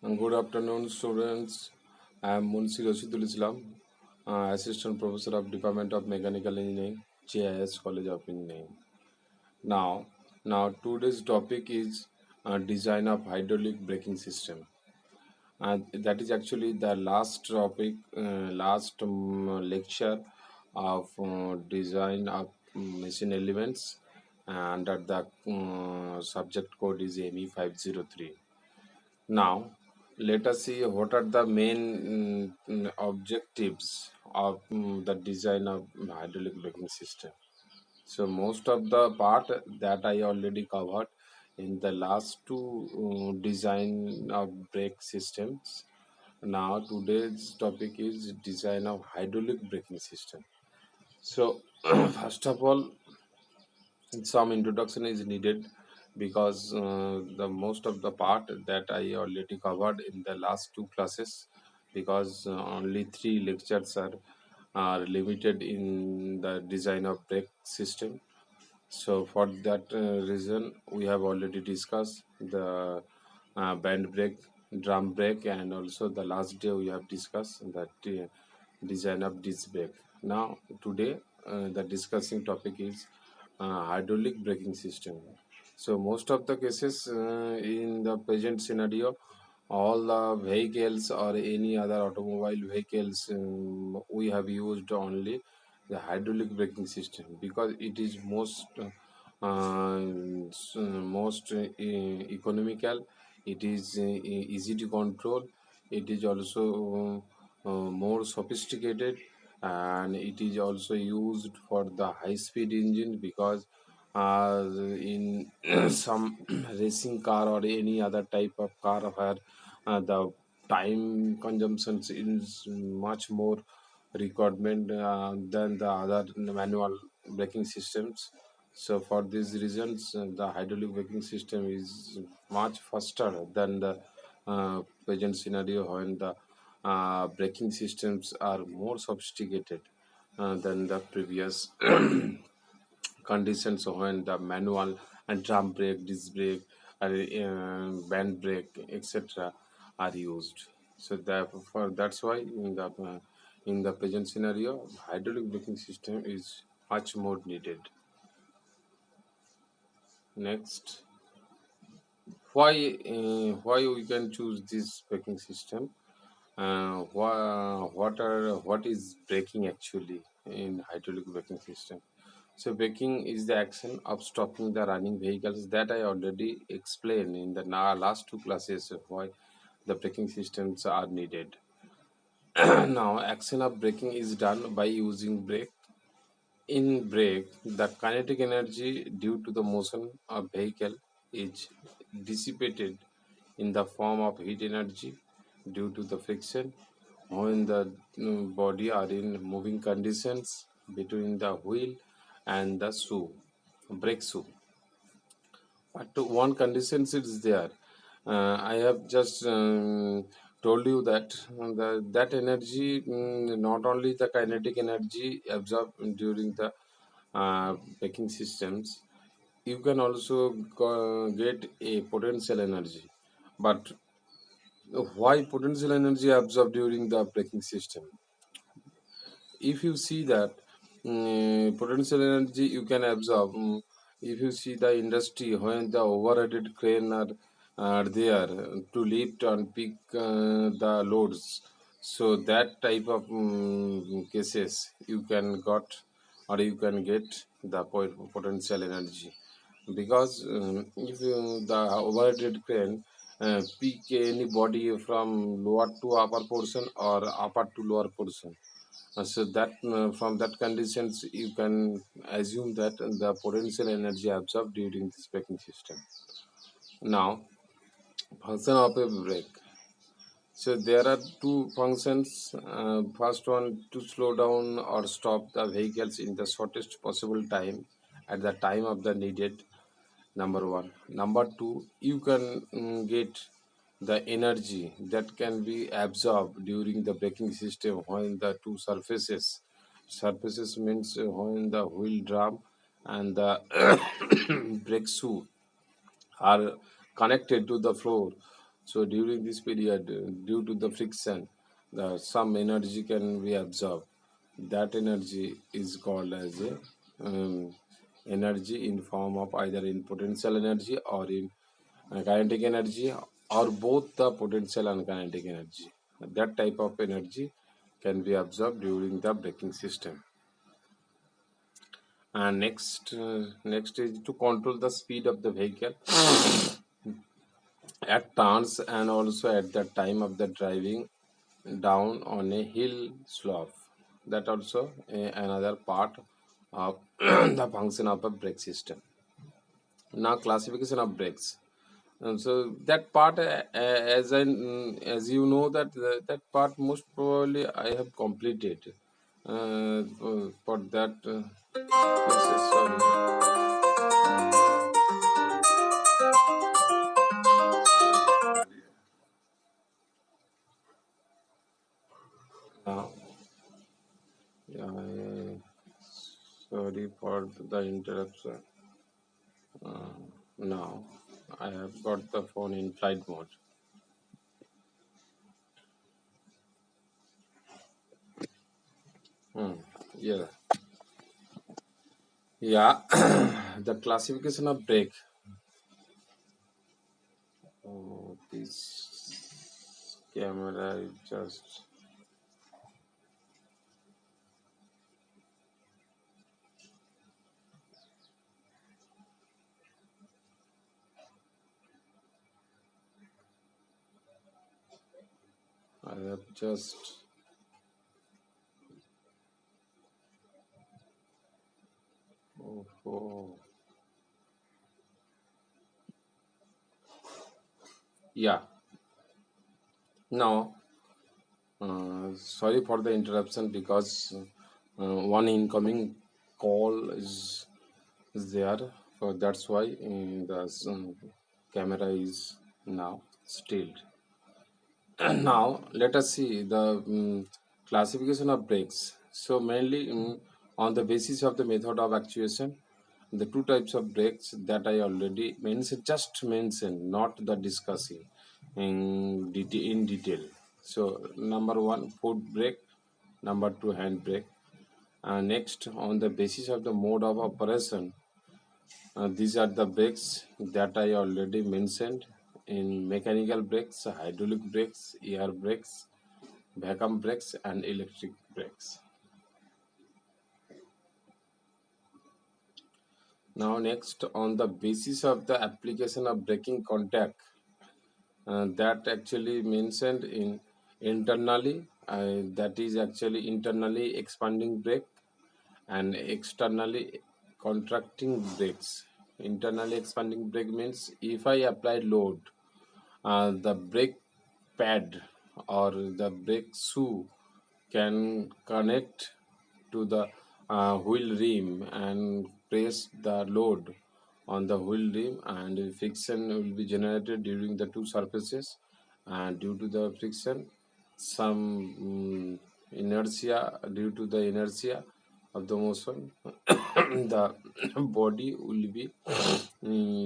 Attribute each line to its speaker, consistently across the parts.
Speaker 1: Good afternoon, students. I am Munsi Rashidul Islam, Assistant Professor of Department of Mechanical Engineering, JIS College of Engineering. Now, now today's topic is design of hydraulic braking system. That is actually the last topic, last lecture of design of machine elements, under the subject code is ME 503. Now, let us see what are the main objectives of the design of hydraulic braking system. So, most of the part that I already covered in the last two design of brake systems. Now, today's topic is design of hydraulic braking system. So, first of all, some introduction is needed because the most of the part that I already covered in the last two classes, because only three lectures are limited in the design of brake system. So for that reason, we have already discussed the band brake, drum brake, and also the last day we have discussed that design of disc brake. Now today the discussing topic is hydraulic braking system. So most of the cases in the present scenario, all the vehicles or any other automobile vehicles, we have used only the hydraulic braking system because it is most economical. It is easy to control. It is also more sophisticated, and it is also used for the high speed engine because in some racing car or any other type of car where the time consumption is much more requirement than the other manual braking systems. So for these reasons, the hydraulic braking system is much faster than the present scenario when the braking systems are more sophisticated than the previous conditions when the manual and drum brake, disc brake, band brake, etc. are used. So therefore, that's why in the present scenario, hydraulic braking system is much more needed. Next, why we can choose this braking system? What is braking actually in hydraulic braking system? So braking is the action of stopping the running vehicles that I already explained in the last two classes of why the braking systems are needed. Now, action of braking is done by using brake. In brake, the kinetic energy due to the motion of vehicle is dissipated in the form of heat energy due to the friction when the body are in moving conditions between the wheel and the shoe, brake shoe. But one condition is there. I have just told you that that energy, not only the kinetic energy absorbed during the braking systems, you can also get a potential energy. But why potential energy absorbed during the braking system? If you see that potential energy you can absorb, if you see the industry when the overheaded crane are there to lift and pick the loads, so that type of cases you can got or you can get the potential energy because if the overheaded crane pick any body from lower to upper portion or upper to lower portion, so that from that conditions you can assume that the potential energy absorbed during this braking system. Now, function of a brake. So there are two functions. First one, to slow down or stop the vehicles in the shortest possible time at the time of the needed. Number one. Number two, you can get the energy that can be absorbed during the braking system when the two surfaces means when the wheel drum and the brake shoe are connected to the floor. So during this period, due to the friction, some energy can be absorbed. That energy is called as a energy in form of either in potential energy or in kinetic energy, or both the potential and kinetic energy. That type of energy can be absorbed during the braking system. And next is to control the speed of the vehicle at turns and also at the time of the driving down on a hill slope. That also another part of the function of a brake system. Now classification of brakes. So that part, as you know that that part most probably I have completed. For that, yes, yes, sorry. Now, yeah, sorry for the interruption. Now, I have got the phone in flight mode. Hmm. Yeah, yeah. The classification of brake. Oh, this camera is just. I have just. Oh, oh. Yeah. Now, sorry for the interruption because one incoming call is there. So that's why the camera is now stilled. Now let us see the classification of brakes. So mainly on the basis of the method of actuation, the two types of brakes that I already mentioned, just mentioned, not the discussing in detail. So number one, foot brake, number two, hand brake. Next, on the basis of the mode of operation, these are the brakes that I already mentioned in mechanical brakes, hydraulic brakes, air brakes, vacuum brakes, and electric brakes. Now, next, on the basis of the application of braking contact, that actually mentioned in internally, that is actually internally expanding brake and externally contracting brakes. Internally expanding brake means if I apply load, the brake pad or the brake shoe can connect to the wheel rim and press the load on the wheel rim, and friction will be generated during the two surfaces, and due to the friction some inertia, due to the inertia of the motion, the body will be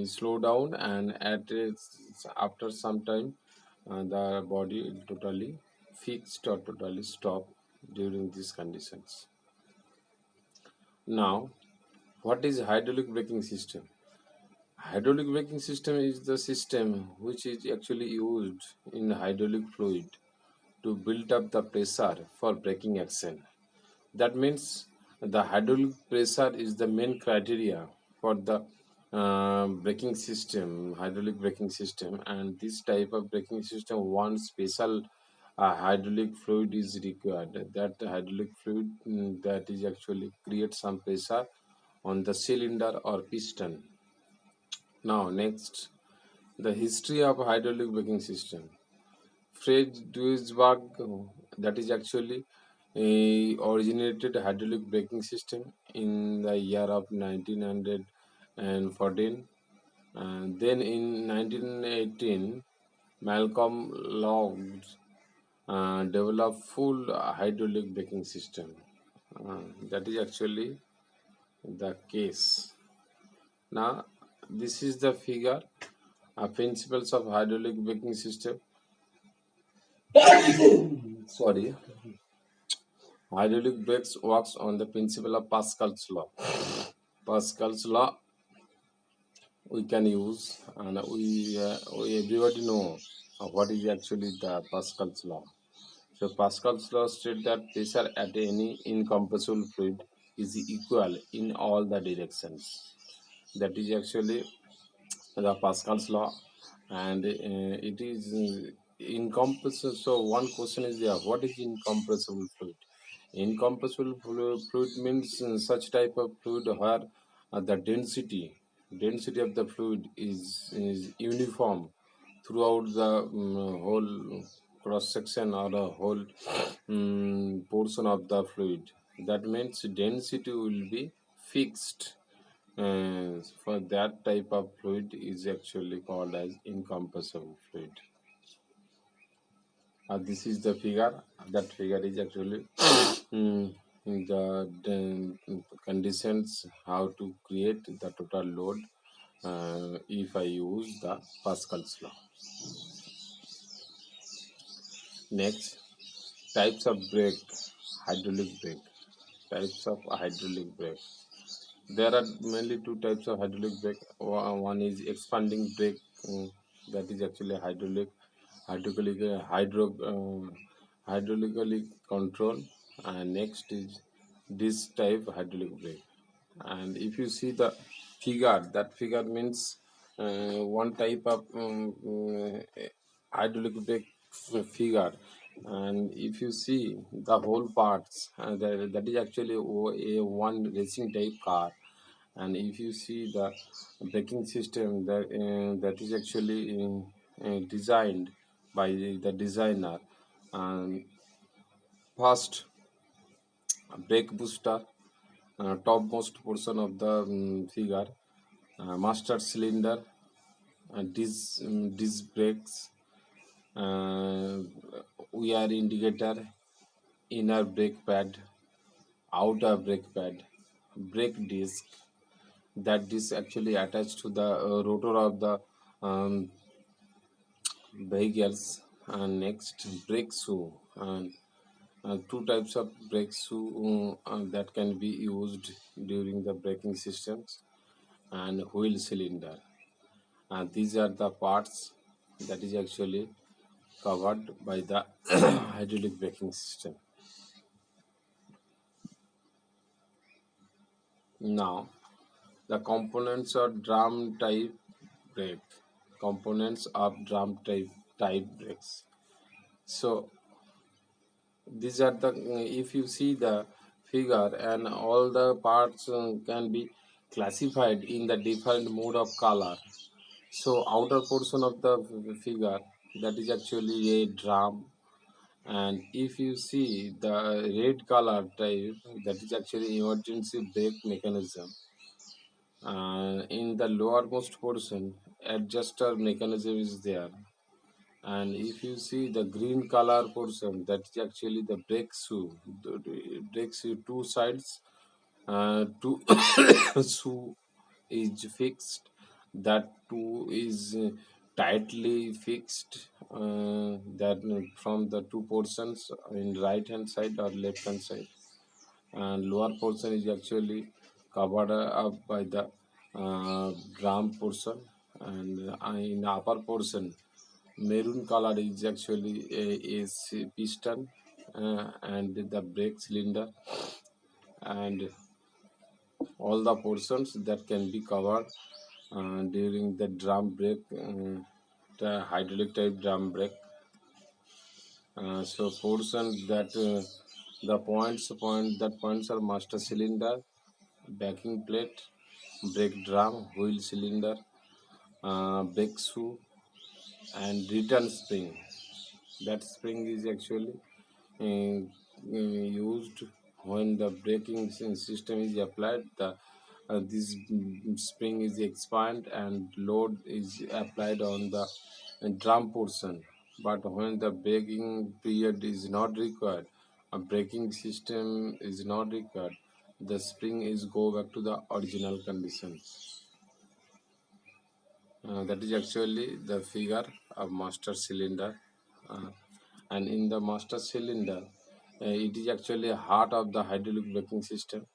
Speaker 1: slow down, and after some time the body will totally fixed or totally stop during these conditions. Now, what is hydraulic braking system? Hydraulic braking system is the system which is actually used in hydraulic fluid to build up the pressure for braking action. That means the hydraulic pressure is the main criteria for the braking system, hydraulic braking system, and this type of braking system, one special hydraulic fluid is required. That hydraulic fluid that is actually creates some pressure on the cylinder or piston. Now, next, the history of hydraulic braking system. Fred Duisberg, that is actually originated hydraulic braking system in the year of 1914. And then in 1918, Malcolm Logs developed full hydraulic braking system. That is actually the case. Now, this is the figure Principles of hydraulic braking system. Sorry, hydraulic brakes works on the principle of Pascal's law. Pascal's law we can use, and we everybody know what is actually the Pascal's law. So Pascal's law states that pressure at any incompressible fluid is equal in all the directions. That is actually the Pascal's law, and it is incompressible. So one question is there: what is incompressible fluid? Incompressible fluid means such type of fluid where the density of the fluid is uniform throughout the whole cross section or the whole portion of the fluid. That means density will be fixed. For that type of fluid is actually called as incompressible fluid. This is the figure. That figure is actually mm, the conditions how to create the total load if I use the Pascal's law. Next, types of brake, hydraulic brake. Types of hydraulic brake. There are mainly two types of hydraulic brake. One is expanding brake, that is actually hydraulically control, and next is this type hydraulic brake. And if you see the figure, that figure means one type of hydraulic brake figure. And if you see the whole parts, that is actually a one racing type car. And if you see the braking system, that is actually designed by the designer. And first, brake booster, topmost portion of the figure, master cylinder, disc brakes, uh, wear indicator, inner brake pad, outer brake pad, brake disc. That disc actually attached to the rotor of the um, vehicles. And next, brake shoe, and two types of brake shoe that can be used during the braking systems, and wheel cylinder. And these are the parts that is actually covered by the hydraulic braking system. Now, the components of drum type brake. Components of drum type brakes. So these are the, if you see the figure, and all the parts can be classified in the different mode of color. So outer portion of the figure, that is actually a drum. And if you see the red color type, that is actually emergency brake mechanism. In the lowermost portion, adjuster mechanism is there. And if you see the green color portion, that is actually the brake shoe. The brake shoe two sides, two shoe is fixed. That two is tightly fixed. That from the two portions in right hand side or left hand side, and lower portion is actually covered up by the drum portion. And in upper portion, maroon color is actually a piston and the brake cylinder, and all the portions that can be covered during the drum brake, the hydraulic type drum brake. So portions that the points are master cylinder, backing plate, brake drum, wheel cylinder, brake shoe, and return spring. That spring is actually used when the braking system is applied. This spring is expand and load is applied on the drum portion. But when the braking period is not required, a braking system is not required, the spring is go back to the original condition. That is actually the figure of master cylinder. Uh, and in the master cylinder, it is actually heart of the hydraulic braking system.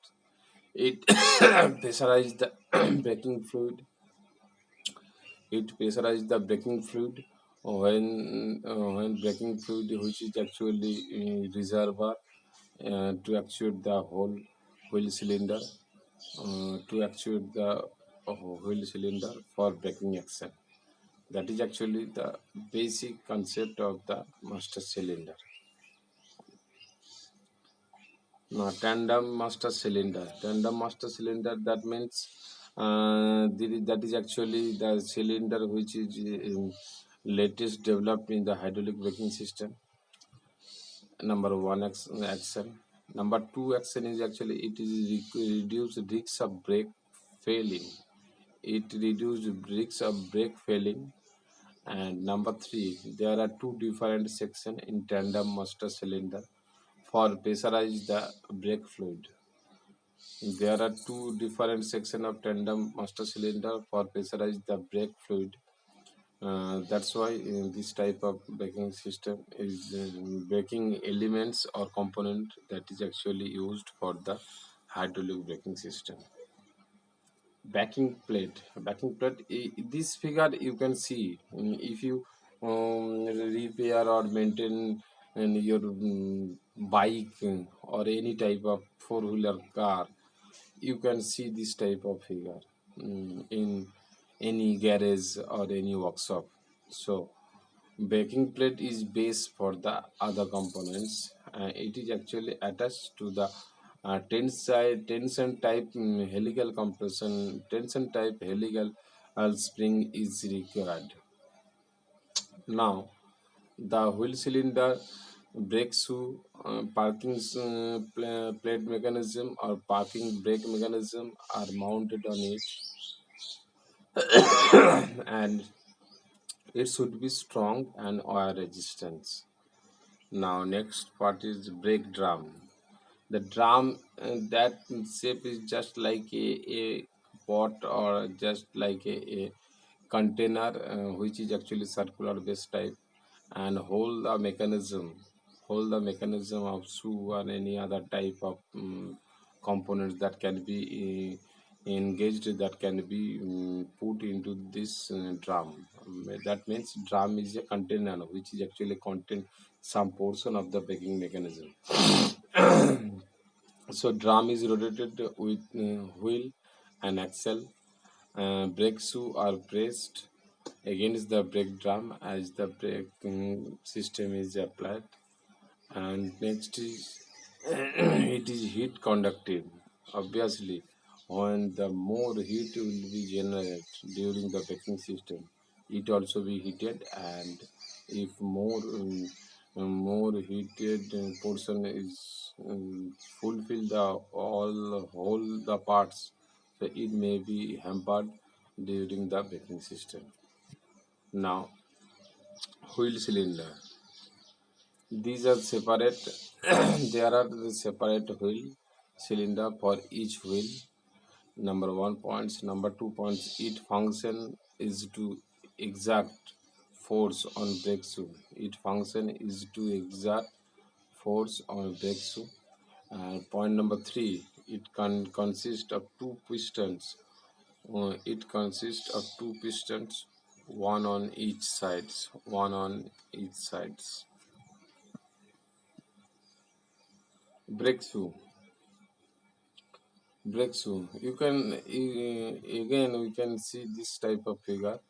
Speaker 1: It pressurizes the braking fluid. It pressurizes the braking fluid when braking fluid, which is actually reservoir, to actuate the whole wheel cylinder, to actuate the wheel cylinder for braking action. That is actually the basic concept of the master cylinder. Now, tandem master cylinder. Tandem master cylinder, that means that is actually the cylinder which is latest developed in the hydraulic braking system. Number one action. Number two action is actually it is reduce risks of brake failing. It reduces risks of brake failing. And number three, there are two different sections in tandem master cylinder for pressurize the brake fluid. There are two different sections of tandem master cylinder for pressurize the brake fluid. That's why this type of braking system is braking elements or component that is actually used for the hydraulic braking system. Backing plate, this figure you can see, if you repair or maintain your bike, or any type of four-wheeler car, you can see this type of figure in any garage or any workshop. So backing plate is base for the other components. It is actually attached to the tension type helical compression. Tension type helical spring is required. Now, the wheel cylinder, brake shoe, parking plate mechanism or parking brake mechanism are mounted on it, and it should be strong and oil resistance. Now, next part is brake drum. The drum, that shape is just like a pot, or just like a container, which is actually circular base type, and hold the mechanism of shoe or any other type of components that can be engaged, that can be put into this drum. That means drum is a container which is actually contain some portion of the braking mechanism. So drum is rotated with wheel and axle. Brake shoe are pressed against the brake drum as the braking system is applied. And next is it is heat conductive. Obviously, when the more heat will be generated during the braking system, it also be heated. And if more heated portion is fulfill the all the parts, so it may be hampered during the braking system. Now, wheel cylinder, these are separate. There are the separate wheel cylinder for each wheel. Number one points. Number 2 points. Its function is to exert force on brake shoe. Its function is to exert force on brake shoe. Point number three. It can consist of two pistons. It consists of two pistons, one on each sides. One on each sides. Brake shoe. Breakthrough. You can again we can see this type of figure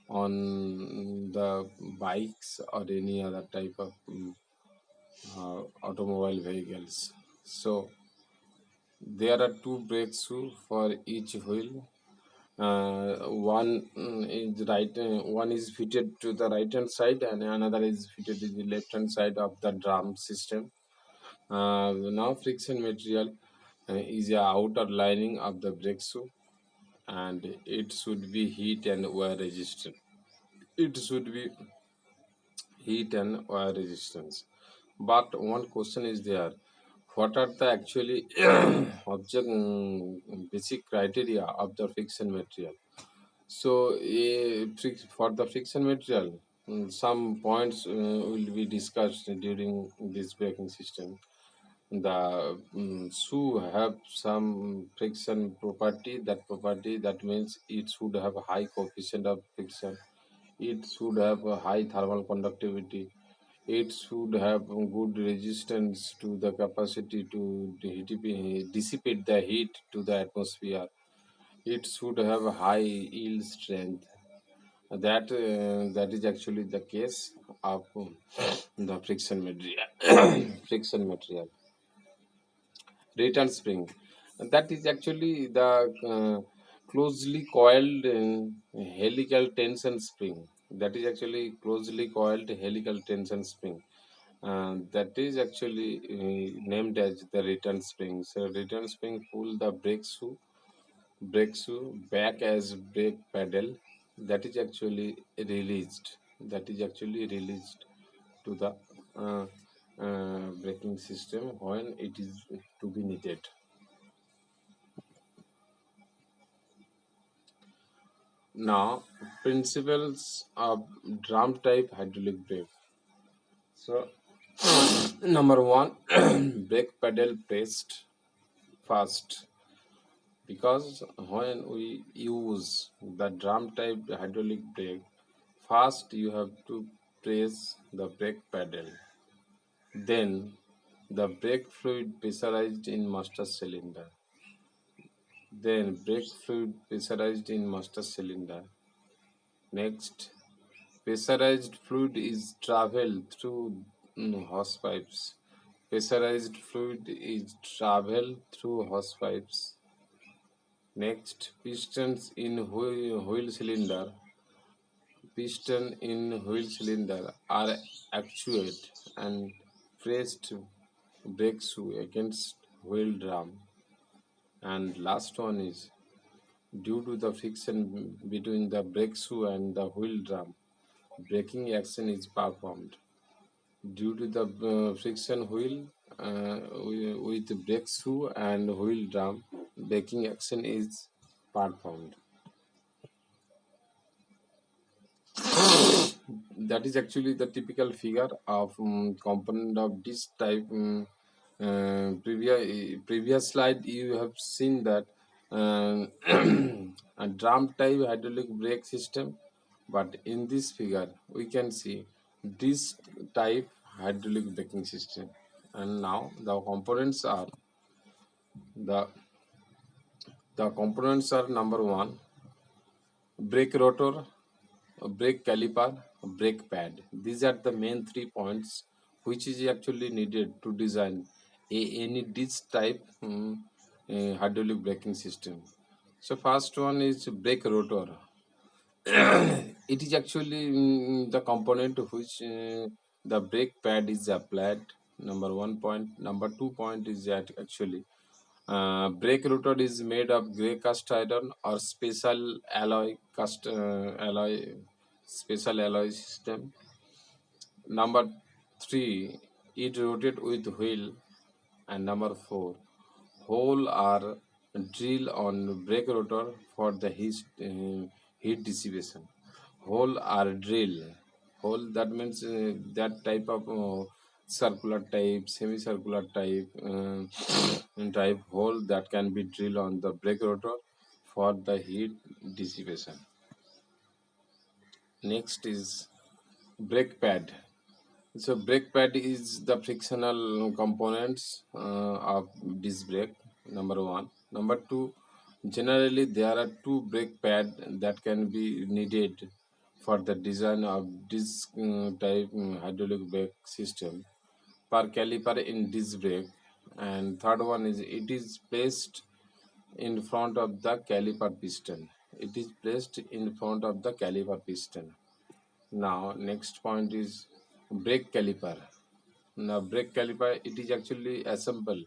Speaker 1: on the bikes or any other type of automobile vehicles. So there are two brake shoes for each wheel. One is right. One is fitted to the right hand side, and another is fitted to the left hand side of the drum system. Now friction material is the outer lining of the brake shoe, and it should be heat and wear resistant. It should be heat and wear resistance. But one question is there: what are the actually basic criteria of the friction material? So, for the friction material, some points will be discussed during this braking system. The shoe have some friction property. That means it should have a high coefficient of friction. It should have a high thermal conductivity. It should have good resistance to the capacity to dissipate the heat to the atmosphere. It should have a high yield strength. That is actually the case of the friction material. Friction material. Return spring. That is actually the closely coiled helical tension spring. That is actually closely coiled helical tension spring. That is actually named as the return spring. So return spring pull the brake shoe back as brake pedal. That is actually released. That is actually released to the uh, braking system when it is to be needed. Now, principles of drum type hydraulic brake. So, number one, brake pedal pressed fast, because when we use the drum type hydraulic brake, first you have to press the brake pedal. Then the brake fluid pressurized in master cylinder. Then brake fluid pressurized in master cylinder. Next, pressurized fluid is traveled through hose pipes. Pressurized fluid is traveled through hose pipes. Next, pistons in wheel cylinder. Piston in wheel cylinder are actuated and pressed brake shoe against wheel drum. And last one is due to the friction between the brake shoe and the wheel drum, braking action is performed. Due to the friction wheel with the brake shoe and wheel drum, braking action is performed. That is actually the typical figure of component of this type. Previous slide you have seen that uh, a drum type hydraulic brake system, but in this figure we can see this type hydraulic braking system. And now the components are: number one, brake rotor, a brake caliper, a brake pad. These are the main 3 points which is actually needed to design any this type hydraulic braking system. So first one is brake rotor. It is actually the component to which the brake pad is applied. Number 1 point. Number 2 point is that actually brake rotor is made of grey cast iron or special alloy system. Number three, it rotate with wheel. And number four, hole are drill on brake rotor for the heat dissipation. Hole are drill. Hole, that means that type of circular type, semicircular type, type hole that can be drilled on the brake rotor for the heat dissipation. Next is brake pad. So brake pad is the frictional components of disc brake. Number one. Number two, generally there are two brake pad that can be needed for the design of disc type hydraulic brake system per caliper in disc brake. And third one is it is placed in front of the caliper piston. It is placed in front of the caliper piston. Now next point is brake caliper. Now brake caliper, it is actually assemble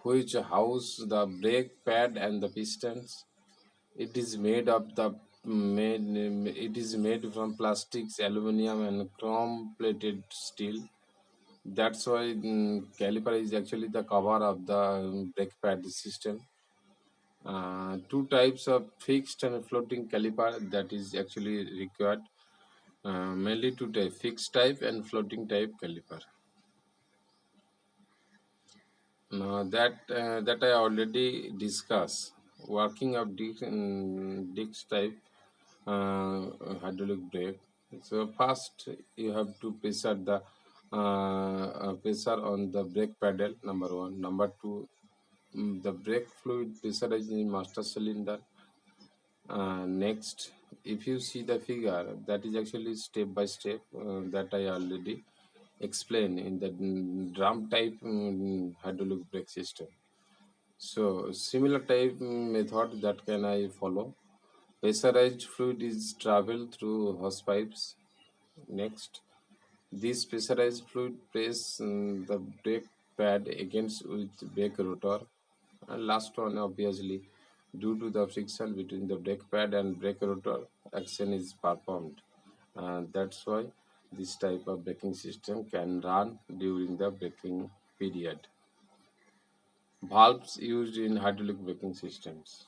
Speaker 1: which house the brake pad and the pistons. It is made of the made it is made from plastics, aluminum and chrome plated steel. That's why caliper is actually the cover of the brake pad system. Two types of fixed and floating caliper that is actually required. Mainly two type: fixed type and floating type caliper. Now that I already discussed. Working of disc type hydraulic brake. So first you have to pressure on the brake pedal. Number one. Number two, the brake fluid pressurized in master cylinder. Next, if you see the figure, that is actually step by step that I already explained in the drum type hydraulic brake system. So similar type method that can I follow. Pressurized fluid is traveled through hose pipes. Next, this pressurized fluid press the brake pad against with brake rotor. And last one, obviously, due to the friction between the brake pad and brake rotor, action is performed. That's why this type of braking system can run during the braking period. Valves used in hydraulic braking systems.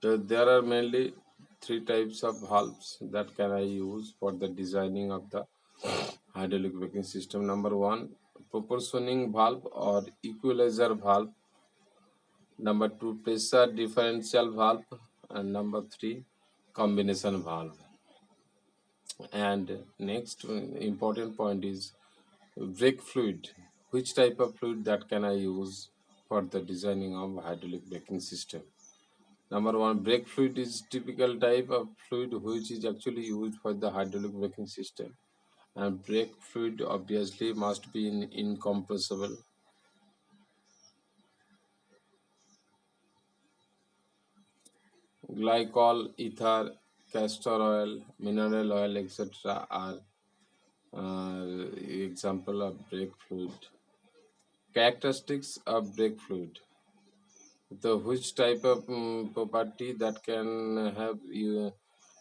Speaker 1: So there are mainly three types of valves that can I use for the designing of the hydraulic braking system. Number one, proportioning valve or equalizer valve. Number two, pressure differential valve. And number three, combination valve. And next important point is brake fluid. Which type of fluid that can I use for the designing of hydraulic braking system? Number one, brake fluid is typical type of fluid which is actually used for the hydraulic braking system. And brake fluid obviously must be incompressible. Glycol, ether, castor oil, mineral oil, etc. are example of brake fluid. Characteristics of brake fluid. The which type of property that can have you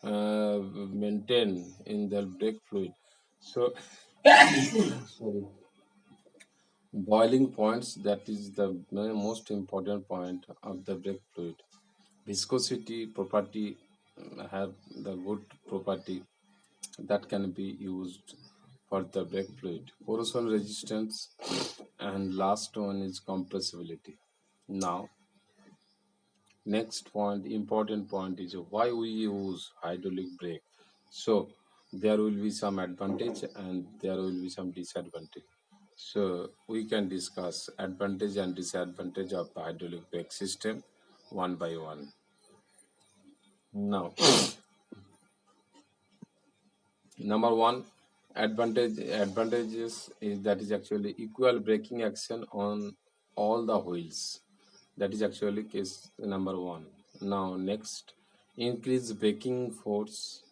Speaker 1: maintain in the brake fluid. So sorry, boiling points, that is the most important point of the brake fluid. Viscosity property have the good property that can be used for the brake fluid. Corrosion resistance, and last one is compressibility. Now next point, important point is why we use hydraulic brake. So there will be some advantage and there will be some disadvantage. So we can discuss advantage and disadvantage of hydraulic brake system one by one. Now, number one, advantages is that is actually equal braking action on all the wheels. That is actually case number one. Now next, increase braking force.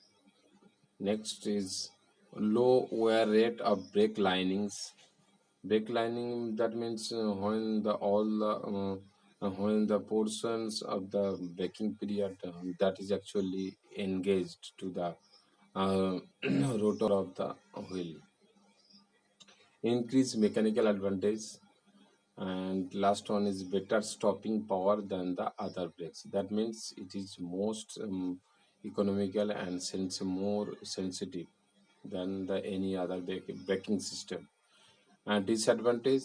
Speaker 1: Next is low wear rate of brake linings. Brake lining, that means when the portions of the braking period that is actually engaged to the uh, rotor of the wheel. Increase mechanical advantage, and last one is better stopping power than the other brakes. That means it is most economical and more sensitive than the any other braking system. And disadvantage,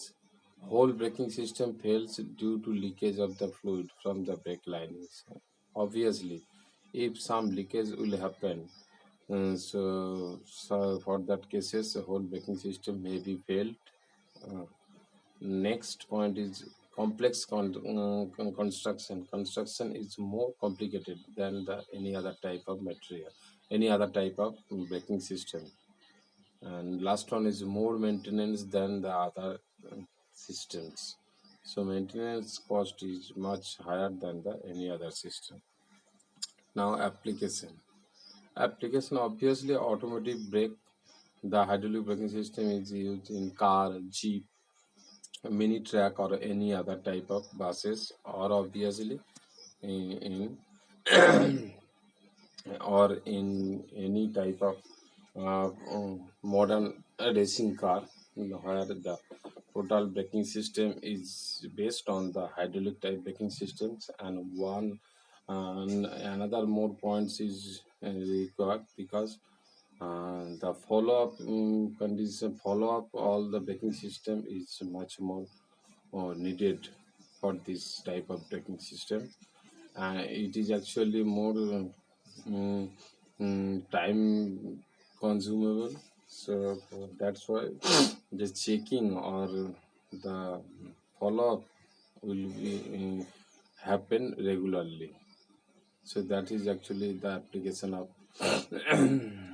Speaker 1: whole braking system fails due to leakage of the fluid from the brake linings. Obviously, if some leakage will happen, so for that cases, the whole braking system may be failed. Uh, Next point is complex construction. Construction is more complicated than the any other type of material, any other type of braking system. And last one is more maintenance than the other systems. So maintenance cost is much higher than the any other system. Now application, obviously automotive brake. The hydraulic braking system is used in car, jeep, mini truck, or any other type of buses, or obviously in or in any type of modern racing car, where the total braking system is based on the hydraulic type braking systems, and one and another more points is required because the follow-up condition follow-up all the braking system is much more needed for this type of braking system. It is actually more mm, time consumable, so that's why the checking or the follow-up will be happen regularly. So that is actually the application of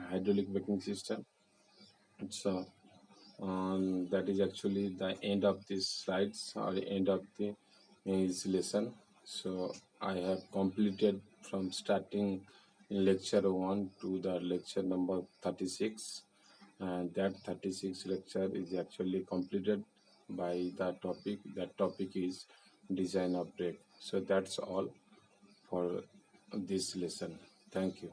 Speaker 1: hydraulic braking system. So that is actually the end of this slides or the end of the this lesson. So I have completed from starting in lecture 1 to the lecture number 36, and that 36 lecture is actually completed by the topic. That topic is design of brake. So that's all for this lesson. Thank you.